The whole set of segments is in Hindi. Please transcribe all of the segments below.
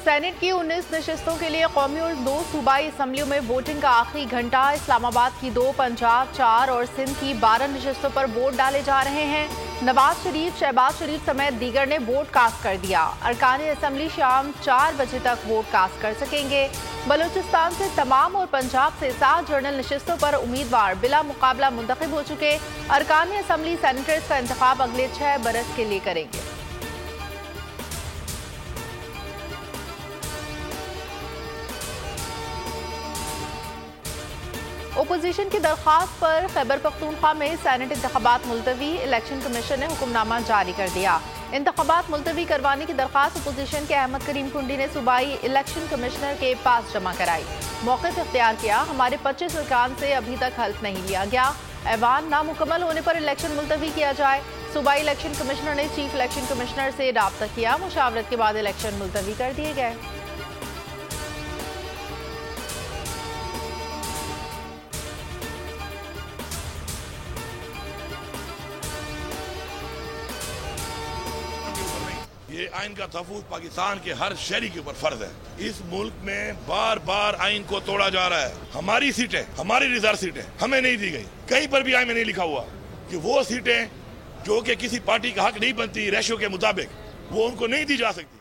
सेनेट की 19 नशिस्तों के लिए कौमी और 2 सूबाई असम्बलियों में वोटिंग का आखिरी घंटा। इस्लामाबाद की 2, पंजाब 4 और सिंध की 12 नशिस्तों पर वोट डाले जा रहे हैं। नवाज शरीफ, शहबाज शरीफ समेत दीगर ने वोट कास्ट कर दिया। अरकान असम्बली शाम 4 बजे तक वोट कास्ट कर सकेंगे। बलूचिस्तान से तमाम और पंजाब से 7 जनरल नशिस्तों पर उम्मीदवार बिला मुकाबला मुंतखब हो चुके। अरकान असम्बली सेनेटर्स का इंतखाब अगले 6 बरस के लिए करेंगे। ओपोजिशन की दरख्वास्त पर खैबर पख्तूनख्वा में सेनेट इंतखाबात मुलतवी। इलेक्शन कमीशन ने हुक्मनामा जारी कर दिया। इंतखाबात मुलतवी करवाने की दरख्वास्त ओपोजिशन के अहमद करीम कुंडी ने सूबाई इलेक्शन कमिश्नर के पास जमा कराई। मौक़िफ़ इख्तियार किया, हमारे 25 अरकान से अभी तक हल्फ नहीं लिया गया। ऐवान नामुकम्मल होने पर इलेक्शन मुलतवी किया जाए। सूबाई इलेक्शन कमिश्नर ने चीफ इलेक्शन कमिश्नर से राब्ता किया। मुशावरत के बाद इलेक्शन मुलतवी कर दिए गए। ये आइन का तहफ़्फ़ुज़ पाकिस्तान के हर शहरी के ऊपर फर्ज है। इस मुल्क में बार बार आइन को तोड़ा जा रहा है। हमारी सीटें, हमारी रिजर्व सीटें हमें नहीं दी गई। कहीं पर भी आइन में नहीं लिखा हुआ कि वो सीटें जो कि किसी पार्टी का हक नहीं बनती रेशियो के मुताबिक, वो उनको नहीं दी जा सकती।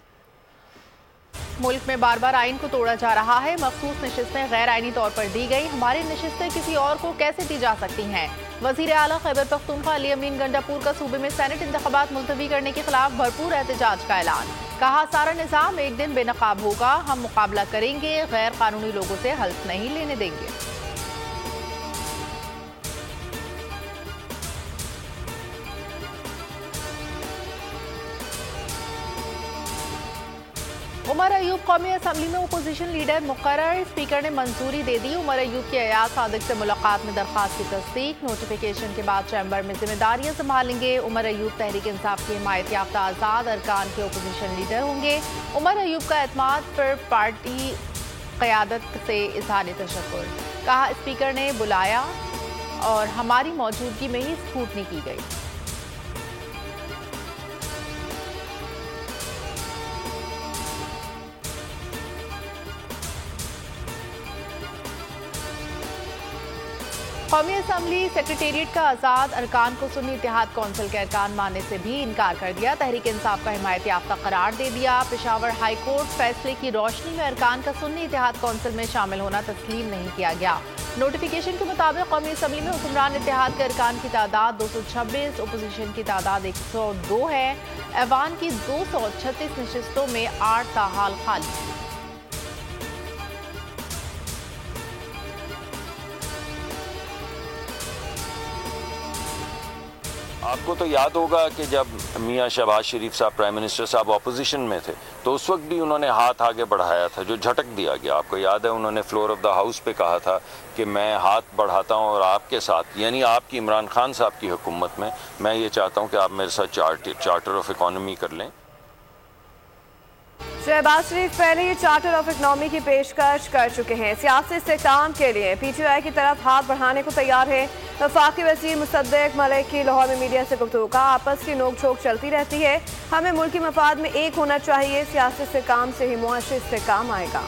मुल्क में बार बार आइन को तोड़ा जा रहा है। मखसूस नशिस्तें गैर आइनी तौर पर दी गई। हमारी नशिस्तें किसी और को कैसे दी जा सकती हैं? वज़ीर आला खैबर पख्तूनख्वा अली अमीन गंडापुर का सूबे में सेनेट इंतखाबात मुलतवी करने के खिलाफ भरपूर एहतजाज का ऐलान। कहा, सारा निज़ाम एक दिन बेनकाब होगा। हम मुकाबला करेंगे, गैर कानूनी लोगों से हल्फ नहीं लेने देंगे। उमर अयूब कौमी असम्बली में ओपोजिशन लीडर मुकर्रर। स्पीकर ने मंजूरी दे दी। उमर अयूब की अयाज सादिक से मुलाकात में दरख्वास्त की तस्दीक। नोटिफिकेशन के बाद चैम्बर में जिम्मेदारियां संभालेंगे। उमर अयूब तहरीक इंसाफ की हिमायत याफ्ता आज़ाद अरकान के ओपोजिशन लीडर होंगे। उमर अयूब का एतमाद पर पार्टी क़यादत से इज़हार तशक्कुर। कहा, स्पीकर ने बुलाया और हमारी मौजूदगी में ही स्क्रूटनी की गई। कौमी असम्बली सेक्रेटेरिएट का आज़ाद अरकान को सुन्नी इत्तेहाद कौंसिल के अरकान मानने से भी इनकार कर दिया। तहरीक इंसाफ का हिमायत याफ्ता करार दे दिया। पेशावर हाई कोर्ट फैसले की रोशनी में अरकान का सुन्नी इत्तेहाद कौंसिल में शामिल होना तस्लीम नहीं किया गया। नोटिफिकेशन के मुताबिक कौमी असम्बली में हुक्मरान इत्तेहाद के अरकान की तादाद 226, ओपोजिशन की तादाद 102 है। ऐवान की 236 नशिस्तों में 8 ताहाल खाली है। आपको तो याद होगा कि जब मियां शहबाज शरीफ साहब प्राइम मिनिस्टर साहब ऑपोजिशन में थे तो उस वक्त भी उन्होंने हाथ आगे बढ़ाया था जो झटक दिया गया। आपको याद है उन्होंने फ्लोर ऑफ द हाउस पे कहा था कि मैं हाथ बढ़ाता हूं और आपके साथ, यानी आपकी इमरान खान साहब की हुकूमत में मैं ये चाहता हूं कि आप मेरे साथ चार्टर ऑफ इकोनॉमी कर लें। शहबाज शरीफ पहले ही चार्टर ऑफ इकनॉमी की पेशकश कर चुके हैं। सियासी इस्तेहकाम के लिए PTI की तरफ हाथ बढ़ाने को तैयार है। वफाकी वज़ीर मुसद्दिक मलिक की लाहौर में मीडिया से गुफ्तगू का, आपस की नोक झोंक चलती रहती है, हमें मुल्की मफाद में एक होना चाहिए। सियासी इस्तेहकाम से ही मुआशी इस्तेहकाम आएगा।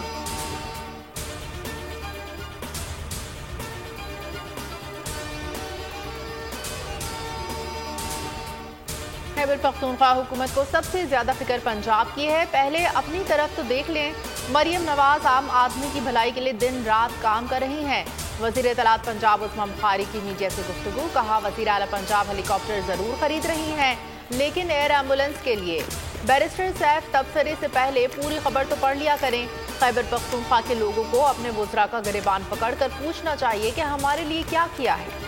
खैबर पख्तूनख्वा हुकूमत को सबसे ज्यादा फिक्र पंजाब की है। पहले अपनी तरफ तो देख लें। मरियम नवाज आम आदमी की भलाई के लिए दिन रात काम कर रही हैं। वज़ीर इत्तलात पंजाब उस्मा बुखारी की मीडिया से गुफ्तगू। कहा, वज़ीर आला पंजाब हेलीकॉप्टर जरूर खरीद रही हैं, लेकिन एयर एम्बुलेंस के लिए बैरिस्टर सैफ तबसरे से पहले पूरी खबर तो पढ़ लिया करें। खैबर पख्तूनख्वा के लोगों को अपने वज़रा का गिरेबान पकड़कर पूछना चाहिए कि हमारे लिए क्या किया है।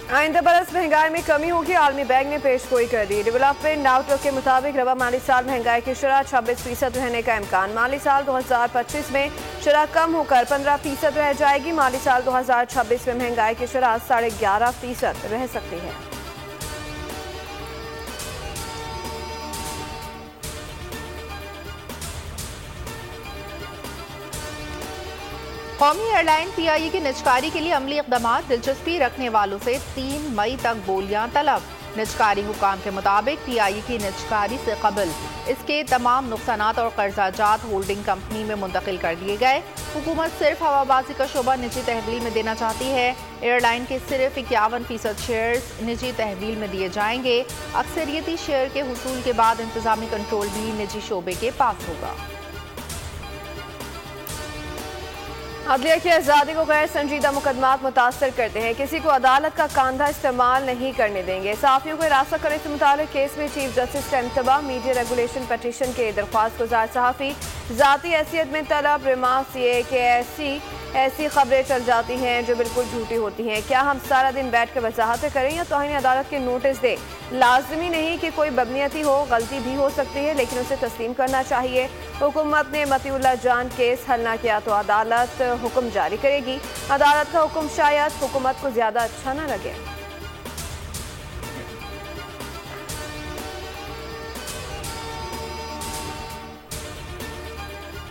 आइंदा बरस महंगाई में कमी होगी, आलमी बैंक ने पेशगोई कर दी। डेवलपमेंट आउटलुक के मुताबिक रवा माली साल महंगाई की शरह 26% रहने का इम्कान। माली साल 2025 में शरह कम होकर 15% रह जाएगी। माली साल 2026 में महंगाई की शरह 11.5% रह सकती है। कौमी एयरलाइन PIE की निजकारी के लिए अमली इक़दामात, दिलचस्पी रखने वालों से 3 मई तक बोलियां तलब। निजकारी हुकाम के मुताबिक PIE की निजकारी से कबल इसके तमाम नुकसानात और कर्जाजात होल्डिंग कंपनी में मुंतकिल कर दिए गए। हुकूमत सिर्फ हवाबाजी का शोबा निजी तहवील में देना चाहती है। एयरलाइन के सिर्फ 51% शेयर्स निजी तहवील में दिए जाएंगे। अक्सरियती शेयर के हुसूल के बाद इंतजामी कंट्रोल भी निजी शोबे के पास होगा। अदलिया की आज़ादी को गैर संजीदा मुकदमात मुतासर करते हैं, किसी को अदालत का कांधा इस्तेमाल नहीं करने देंगे। सहाफ़ियों को हिरासत करने से मुताल्लिक़ केस में चीफ जस्टिस का इंतबाह। मीडिया रेगुलेशन पटिशन के दरख्वास्त गुजार सहाफ़ी ज़ाती हैसियत में तलब। रिमार्क्स ये कि ऐसी खबरें चल जाती हैं जो बिल्कुल झूठी होती हैं। क्या हम सारा दिन बैठ कर वजाहतें करें या तौहीन अदालत के नोटिस दें? लाजमी नहीं कि कोई बदनीयती हो, गलती भी हो सकती है, लेकिन उसे तस्लीम करना चाहिए। हुकूमत ने मतीउल्लाह जान केस हल न किया तो अदालत हुक्म जारी करेगी। अदालत का हुक्म शायद हुकूमत को ज़्यादा अच्छा न लगे।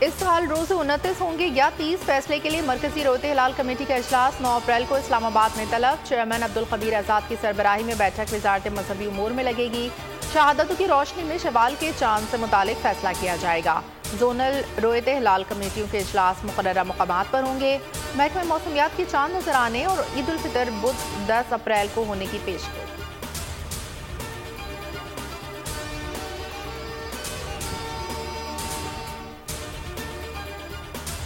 इस साल रोज़ 29 होंगे या 30 फैसले के लिए मरकजी रोते हिलाल कमेटी का इजलास 9 अप्रैल को इस्लामाबाद में तलब। चेयरमैन अब्दुल खबीर आज़ाद की सरबराही में बैठक वजारत मजहबी उमूर में लगेगी। शहादतों की रोशनी में शवाल के चांद से मुतालिक फैसला किया जाएगा। जोनल रोते हिलाल कमेटियों के इजलास मुकर्ररा मकामात पर होंगे। महकमा मौसमियात के चांद नजर आने और ईद उल फितर बुध 10 अप्रैल को होने की पेशगोई।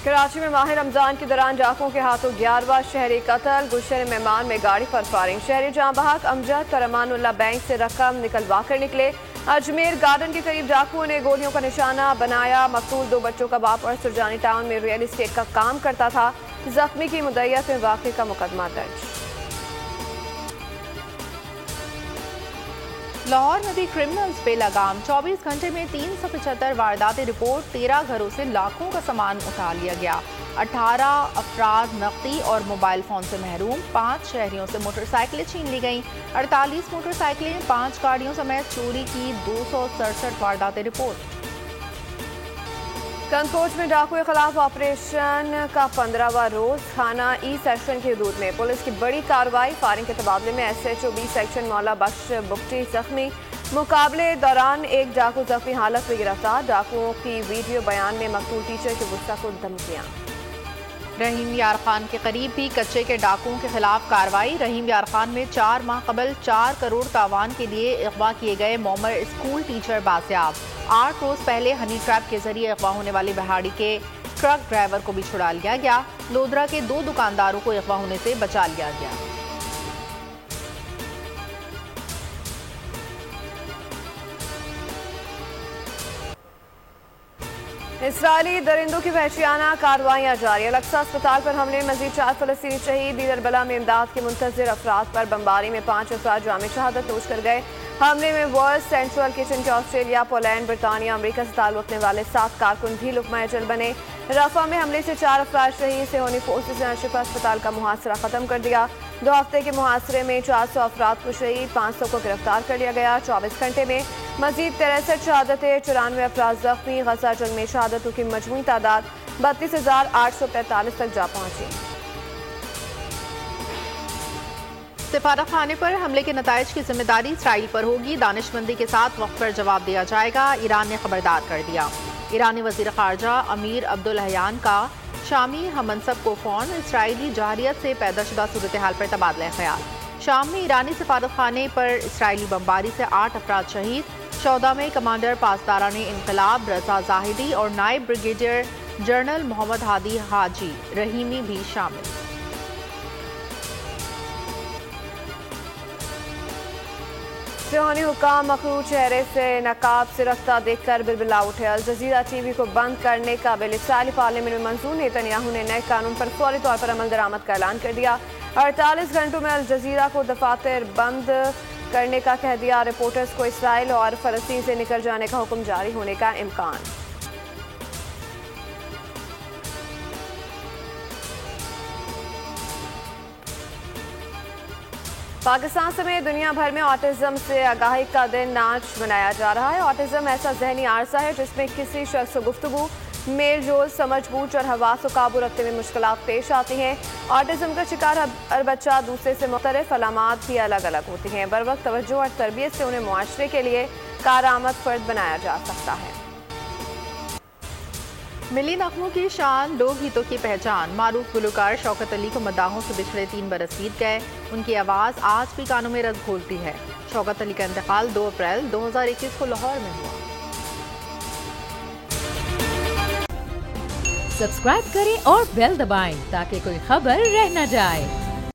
कराची में माह रमजान के दौरान डाकुओं के हाथों 11वां शहरी कत्ल। गुलशन मेहमान में गाड़ी पर फायरिंग। शहरी जहां बहाक अमजद करमानुल्लाह बैंक से रकम निकलवा कर निकले। अजमेर गार्डन के करीब डाकुओं ने गोलियों का निशाना बनाया। मकतूल 2 बच्चों का बाप और सुरजानी टाउन में रियल एस्टेट का काम करता था। जख्मी की मुद्दइयत में वाक़े का मुकदमा दर्ज। लाहौर में भी क्रिमिनल्स पे लगाम। 24 घंटे में 375 वारदातें रिपोर्ट। 13 घरों से लाखों का सामान उठा लिया गया। 18 अफराद नकदी और मोबाइल फोन से महरूम। 5 शहरियों से मोटरसाइकिलें छीन ली गईं। 48 मोटरसाइकिलें 5 गाड़ियों समेत चोरी की 267 वारदातें रिपोर्ट। कंदकोट में डाकुओं के खिलाफ ऑपरेशन का 15वां रोज। थाना ई सेक्शन की हदूद में पुलिस की बड़ी कार्रवाई। फायरिंग के तबादले में SHO B सेक्शन मौला बख्श बुख्ती जख्मी। मुकाबले दौरान एक डाकू जख्मी हालत में गिरफ्तार। डाकुओं की वीडियो बयान में मकतूल टीचर के गुस्सा को धमकियां। रहीम यार खान के करीब भी कच्चे के डाकुओं के खिलाफ कार्रवाई। रहीम यार खान में 4 माह कबल 4 करोड़ तावान के लिए अगवा किए गए मोमर स्कूल टीचर बासियाब। 8 रोज पहले हनी ट्रैप के जरिए अगवा होने वाली बिहाड़ी के ट्रक ड्राइवर को भी छुड़ा लिया गया। लोधरा के 2 दुकानदारों को अगवा होने से बचा लिया गया। इसराइली दरिंदों की वहशियाना कार्रवाइयाँ जारी। अल-अक्सा अस्पताल पर हमले में मजीद 4 फलस्तीनी शहीद। दीदरबला में इमदाद के मुंतज़िर अफराद पर बमबारी में 5 अफराद जाम शहादत नोश कर गए। हमले में वर्ल्ड सेंट्रल किचन के ऑस्ट्रेलिया, पोलैंड, बरतानिया, अमरीका से ताल्लुक रखने वाले 7 कारकुन भी लुक़मा अजल बने। रफा में हमले से 4 अफराद शहीद। सेहोनी फोर्सेस ने अशरफा अस्पताल का मुहासरा खत्म कर दिया। 2 हफ्ते के मुहासरे में 400 अफराद को शहीद, 500 को गिरफ्तार कर लिया गया। 24 घंटे में मजीद 63 शहादतें, 94 अफराद जख्मी। गजा जंग में शहादतों की मजमूई तादाद 32,845 तक जा पहुंची। सिफारत खाने पर हमले के नताइज की जिम्मेदारी इसराइल पर होगी। दानिशमंदी के साथ वक्त पर जवाब दिया जाएगा। ईरान ने खबरदार कर दिया। ईरानी वजीर खारजा अमीर अब्दुल हयान का शामी हमनसब को फ़ोन। इसराइली जारियत से पैदा शुदा सूरत हाल पर तबादला ख्याल। शाम में ईरानी सिफारत खाने पर इसराइली बमबारी से 8 अफराद शहीद। शौदा में कमांडर पासदारान इनकलाब रजा जाहिदी और नायब ब्रिगेडियर जनरल मोहम्मद हादी हाजी रहीमी भी शामिल। सेहोनी हुकाम मखरू चेहरे से नकाब से रफ्ता देखकर बिलबिला उठे। अल जजीरा TV को बंद करने का बिल इसराइली पार्लियामेंट में मंजूर। नेतन्याहू ने नए कानून पर फौरी तौर पर अमल दरामद का ऐलान कर दिया। 48 घंटों में अल जजीरा को दफातर बंद करने का कह दिया। रिपोर्टर्स को इसराइल और फलस्तीन से निकल जाने का हुक्म जारी होने का इम्कान। पाकिस्तान समेत दुनिया भर में ऑटिज्म से आगाही का दिन आज मनाया जा रहा है। ऑटिज्म ऐसा जहनी आर्सा है जिसमें किसी शख्स को गुफ्तगू, मेल जोल, समझबूझ और हवास को काबू रखने में मुश्किलात पेश आती हैं। ऑटिज्म का शिकार हर बच्चा दूसरे से मुख्तलिफ अलामात भी अलग अलग होती हैं। बर वक्त तवज्जो और तरबियत से उन्हें मुआशरे के लिए कारआमद फर्द बनाया जा सकता है। मिली नगमों की शान, लोक गीतों की पहचान। मारूफ गुलकार शौकत अली को मद्दाहों से बिछड़े 3 बरस बीत गए। उनकी आवाज़ आज भी कानों में रस घोलती है। शौकत अली का इंतकाल 2 अप्रैल 2021 को लाहौर में हुआ। सब्सक्राइब करें और बेल दबाएं ताकि कोई खबर रह न जाए।